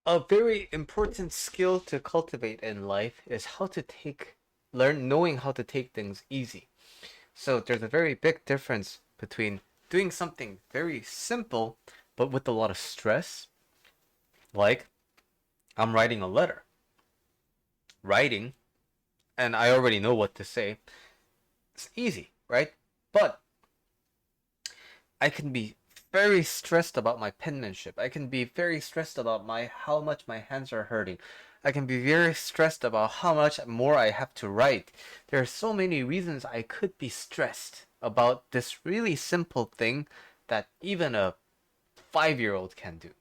A very important skill to cultivate in life is knowing how to take things easy. So there's a very big difference between doing something very simple but with a lot of stress, like I'm writing a letter. Writing, and I already know what to say. It's easy, right? But I can be very stressed about my penmanship. I can be very stressed about my how much my hands are hurting. I can be very stressed about how much more I have to write. There are so many reasons I could be stressed about this really simple thing that even a 5-year-old can do.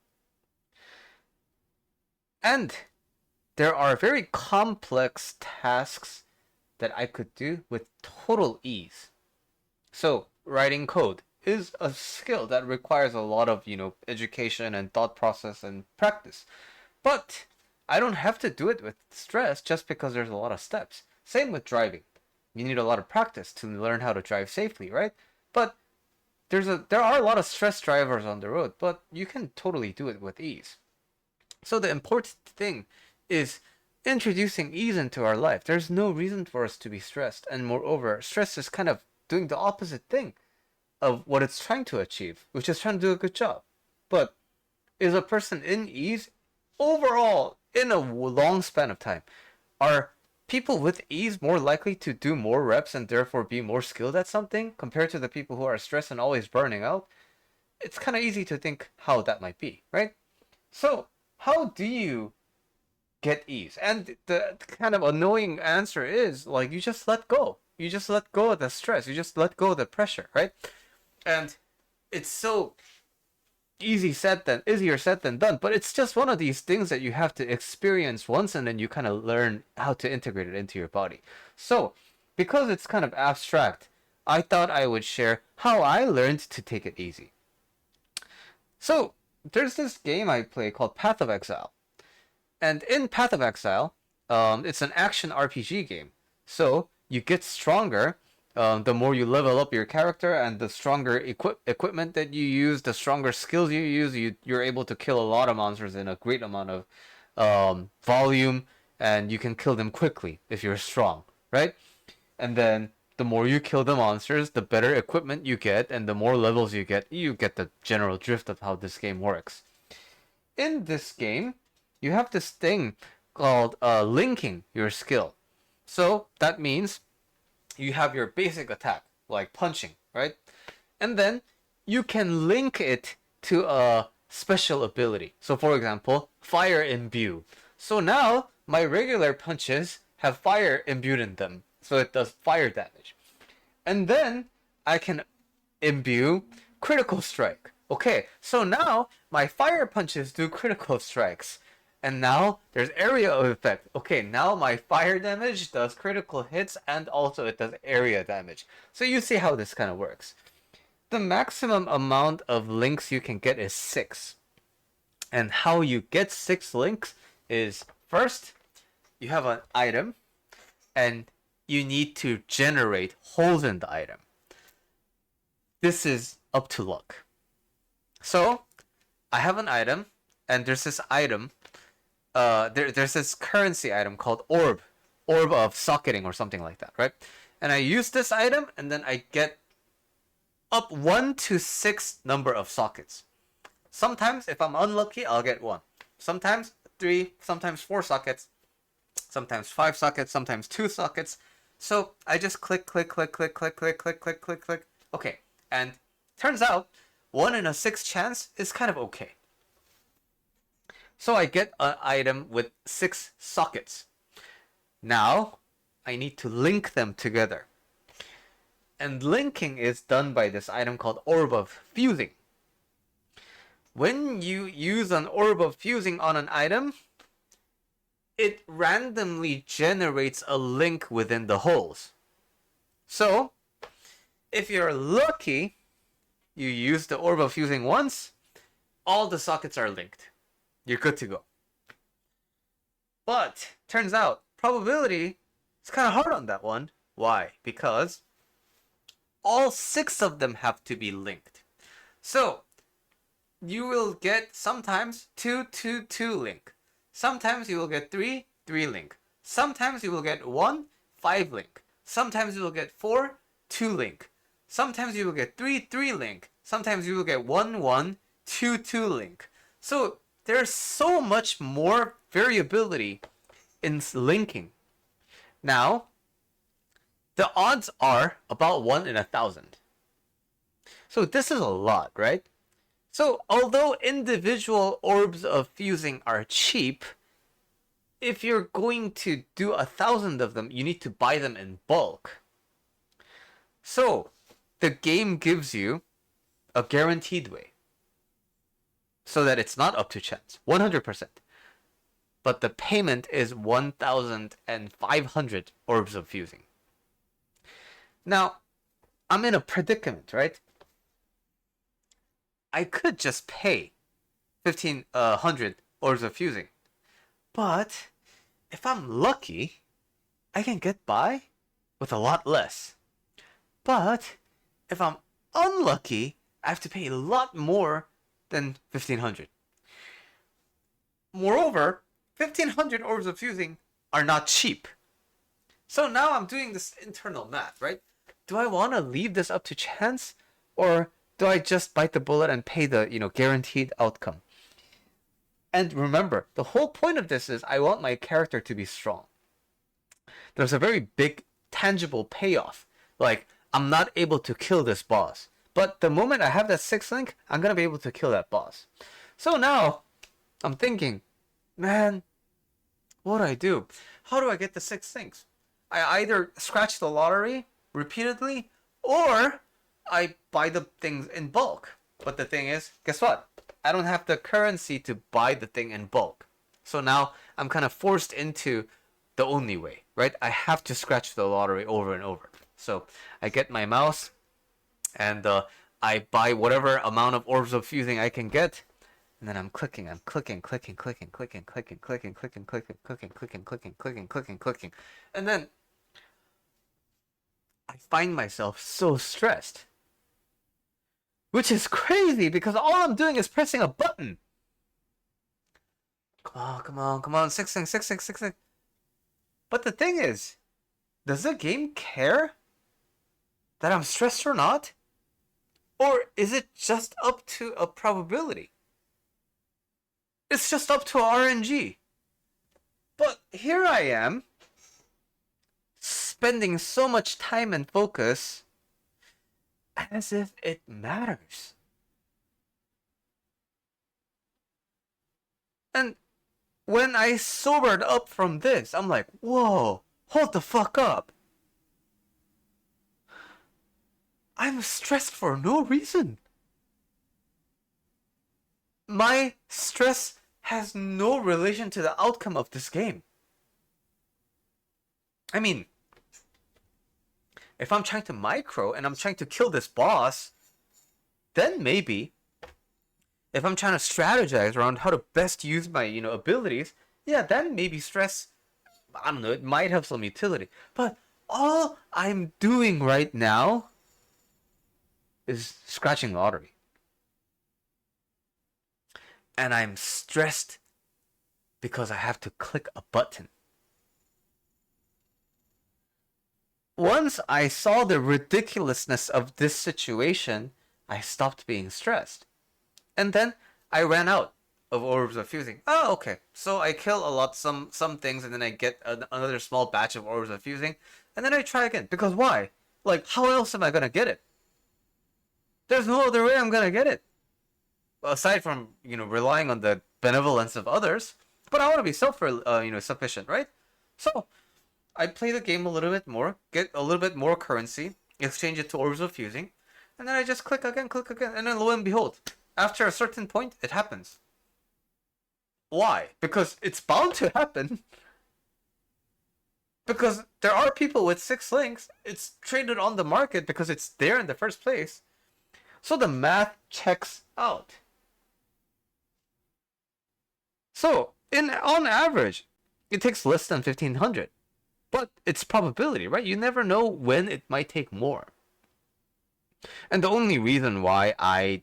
And there are very complex tasks that I could do with total ease. So, writing code is a skill that requires a lot of, education and thought process and practice. But I don't have to do it with stress just because there's a lot of steps. Same with driving. You need a lot of practice to learn how to drive safely, right? But there are a lot of stress drivers on the road, but you can totally do it with ease. So the important thing is introducing ease into our life. There's no reason for us to be stressed, and moreover, stress is kind of doing the opposite thing of what it's trying to achieve, which is trying to do a good job. But is a person in ease overall in a long span of time? Are people with ease more likely to do more reps and therefore be more skilled at something compared to the people who are stressed and always burning out? It's kind of easy to think how that might be, right? So, how do you get ease? And the kind of annoying answer is like you just let go. You just let go of the stress. You just let go of the pressure, right? And it's so easier said than done, but it's just one of these things that you have to experience once and then you kind of learn how to integrate it into your body. So, because it's kind of abstract, I thought I would share how I learned to take it easy. So, there's this game I play called Path of Exile. And in Path of Exile, it's an action RPG game. So you get stronger the more you level up your character, and the stronger equipment that you use, the stronger skills you use. You're able to kill a lot of monsters in a great amount of volume, and you can kill them quickly if you're strong, right? And then the more you kill the monsters, the better equipment you get, and the more levels you get. You get the general drift of how this game works. In this game, you have this thing called linking your skill. So that means you have your basic attack, like punching, right? And then you can link it to a special ability. So for example, fire imbue. So now my regular punches have fire imbued in them. So it does fire damage. And then I can imbue critical strike. Okay, so now my fire punches do critical strikes. And now there's area of effect. Okay, now my fire damage does critical hits and also it does area damage. So you see how this kind of works. The maximum amount of links you can get is 6. And how you get 6 links is first, you have an item and you need to generate holes in the item. This is up to luck. So, I have an item and there's this item there's this currency item called orb of socketing or something like that, right? And I use this item and then I get up 1 to 6 number of sockets. Sometimes if I'm unlucky, I'll get 1. Sometimes 3, sometimes 4 sockets, sometimes 5 sockets, sometimes 2 sockets. So I just click, click, click, click, click, click, click, click, click, click. Okay, and turns out 1 in a 6 chance is kind of okay. So I get an item with 6 sockets. Now I need to link them together. And linking is done by this item called Orb of Fusing. When you use an Orb of Fusing on an item, it randomly generates a link within the holes. So, if you're lucky, you use the Orb of Fusing once, all the sockets are linked. You're good to go. But, turns out, probability is kind of hard on that one. Why? Because all 6 of them have to be linked. So, you will get sometimes 2, 2, 2 link. Sometimes you will get 3, 3 link. Sometimes you will get 1, 5 link. Sometimes you will get 4, 2 link. Sometimes you will get 3, 3 link. Sometimes you will get 1, 1, 2, 2 link. So there's so much more variability in linking. Now, the odds are about 1 in 1,000. So this is a lot, right? So although individual orbs of fusing are cheap, if you're going to do 1,000 of them, you need to buy them in bulk. So the game gives you a guaranteed way, so that it's not up to chance, 100%. But the payment is 1,500 orbs of fusing. Now, I'm in a predicament, right? I could just pay 1,500 orbs of fusing. But if I'm lucky, I can get by with a lot less. But if I'm unlucky, I have to pay a lot more than 1,500. Moreover, 1,500 orbs of fusing are not cheap. So now I'm doing this internal math, right? Do I want to leave this up to chance, or do I just bite the bullet and pay the, guaranteed outcome? And remember, the whole point of this is I want my character to be strong. There's a very big tangible payoff. Like, I'm not able to kill this boss, but the moment I have that 6th link, I'm gonna be able to kill that boss. So now I'm thinking, man, what do I do? How do I get the 6 links? I either scratch the lottery repeatedly, or I buy the things in bulk. But the thing is, guess what? I don't have the currency to buy the thing in bulk. So now I'm kind of forced into the only way, right? I have to scratch the lottery over and over. So I get my mouse, and I buy whatever amount of orbs of fusing I can get, and then I'm clicking, clicking, clicking, clicking, clicking, clicking, clicking, clicking, clicking, clicking, clicking, clicking, clicking, and then I find myself so stressed, which is crazy because all I'm doing is pressing a button. Come on, come on, come on, 6 links, 6 links, 6 links. But the thing is, does the game care that I'm stressed or not? Or is it just up to a probability? It's just up to RNG. But here I am, spending so much time and focus as if it matters. And when I sobered up from this, I'm like, whoa, hold the fuck up. I'm stressed for no reason. My stress has no relation to the outcome of this game. I mean, if I'm trying to micro and I'm trying to kill this boss, then maybe. If I'm trying to strategize around how to best use my, abilities, yeah, then maybe stress, I don't know, it might have some utility. But all I'm doing right now is scratching lottery. And I'm stressed because I have to click a button. Once I saw the ridiculousness of this situation, I stopped being stressed. And then I ran out of orbs of fusing. Oh, okay. So I kill a lot, some things, and then I get another small batch of orbs of fusing, and then I try again. Because why? Like, how else am I gonna get it? There's no other way I'm gonna get it. Aside from, relying on the benevolence of others. But I want to be sufficient, right? So I play the game a little bit more, get a little bit more currency, exchange it to orbs of fusing, and then I just click again, and then lo and behold, after a certain point, it happens. Why? Because it's bound to happen. Because there are people with 6 links, it's traded on the market because it's there in the first place. So the math checks out. So, on average, it takes less than 1,500. But it's probability, right? You never know when it might take more. And the only reason why I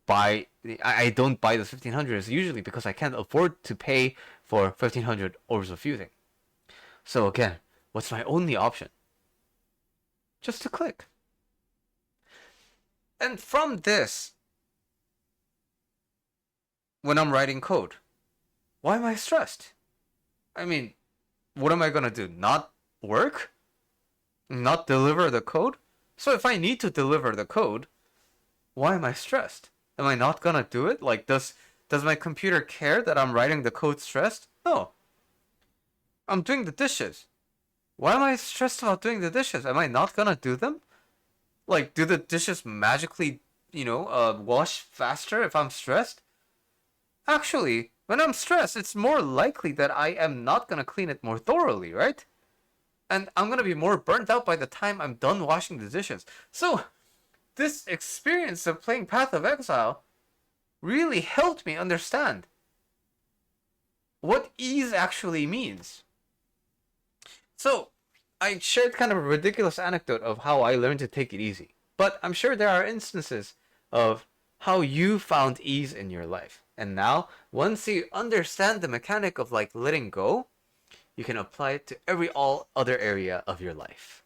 buy. I don't buy the 1500s usually because I can't afford to pay for 1500 hours of fusing. So again, what's my only option? Just to click. And from this, when I'm writing code, why am I stressed? I mean, what am I gonna do? Not work? Not deliver the code? So if I need to deliver the code, why am I stressed? Am I not gonna do it? Like, does my computer care that I'm writing the code stressed? No. I'm doing the dishes. Why am I stressed about doing the dishes? Am I not gonna do them? Like, do the dishes magically, wash faster if I'm stressed? Actually, when I'm stressed, it's more likely that I am not gonna clean it more thoroughly, right? And I'm gonna be more burnt out by the time I'm done washing the dishes. So, this experience of playing Path of Exile really helped me understand what ease actually means. So, I shared kind of a ridiculous anecdote of how I learned to take it easy. But I'm sure there are instances of how you found ease in your life. And now, once you understand the mechanic of like letting go, you can apply it to every all other area of your life.